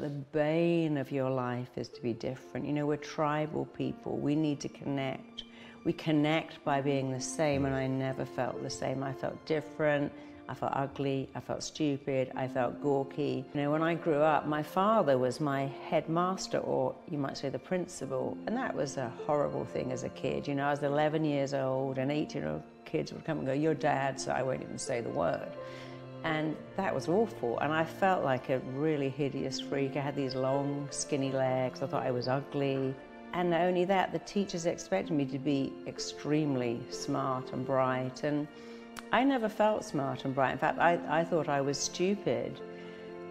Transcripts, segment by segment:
The bane of your life is to be different. You know, we're tribal people. We need to connect. We connect by being the same, and I never felt the same. I felt different. I felt ugly. I felt stupid. I felt gawky. You know, when I grew up, my father was my headmaster, or you might say the principal, and that was a horrible thing as a kid. You know, I was 11 years old, and 18-year-old kids would come and go, "You're dad," so I won't even say the word. And that was awful, and I felt like a really hideous freak. I had these long, skinny legs. I thought I was ugly. And not only that, the teachers expected me to be extremely smart and bright, and I never felt smart and bright. In fact, I thought I was stupid.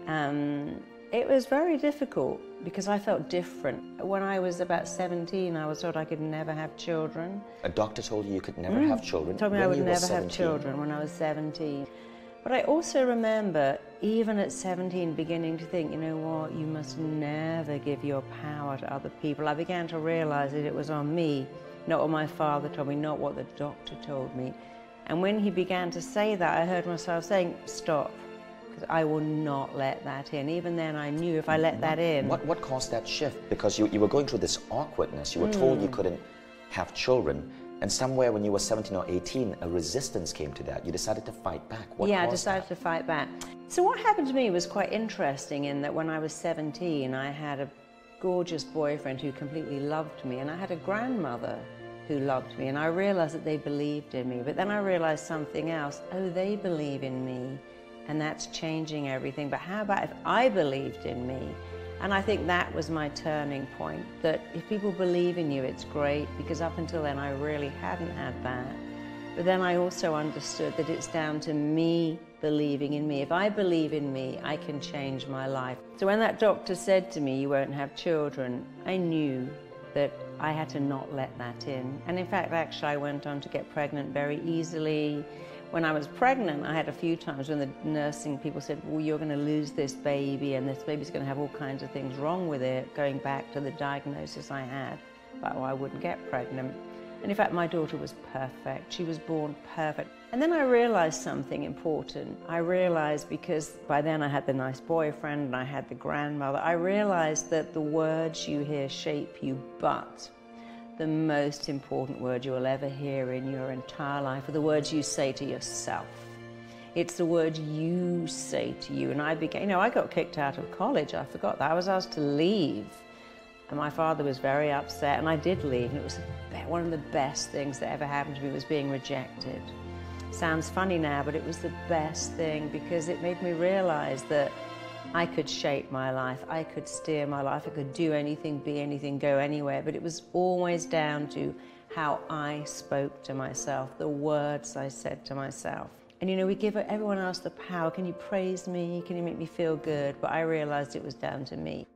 It was very difficult because I felt different. When I was about 17, I was told I could never have children. A doctor told you could never have children? Told me I would never have children when I was 17. But I also remember, even at 17, beginning to think, you know what, you must never give your power to other people. I began to realize that it was on me, not what my father told me, not what the doctor told me. And when he began to say that, I heard myself saying, stop, because I will not let that in. Even then I knew if I let that in. What caused that shift? Because you were going through this awkwardness. You were told you couldn't have children. And somewhere when you were 17 or 18, a resistance came to that. You decided to fight back. Yeah, I decided to fight back. So what happened to me was quite interesting in that when I was 17, I had a gorgeous boyfriend who completely loved me, and I had a grandmother who loved me, and I realized that they believed in me. But then I realized something else. Oh, they believe in me, and that's changing everything. But how about if I believed in me? And I think that was my turning point, that if people believe in you, it's great, because up until then I really hadn't had that. But then I also understood that it's down to me believing in me. If I believe in me, I can change my life. So when that doctor said to me, you won't have children, I knew that I had to not let that in. And in fact, actually, I went on to get pregnant very easily. When I was pregnant, I had a few times when the nursing people said, well, you're going to lose this baby, and this baby's going to have all kinds of things wrong with it, going back to the diagnosis I had about why I wouldn't get pregnant. And in fact, my daughter was perfect. She was born perfect. And then I realized something important. I realized, because by then I had the nice boyfriend and I had the grandmother, I realized that the words you hear shape you, but the most important word you will ever hear in your entire life are the words you say to yourself. It's the words you say to you. And I began, you know, I got kicked out of college. I forgot that. I was asked to leave. And my father was very upset, and I did leave. And it was one of the best things that ever happened to me, was being rejected. Sounds funny now, but it was the best thing, because it made me realize that I could shape my life, I could steer my life, I could do anything, be anything, go anywhere, but it was always down to how I spoke to myself, the words I said to myself. And you know, we give everyone else the power. Can you praise me? Can you make me feel good? But I realized it was down to me.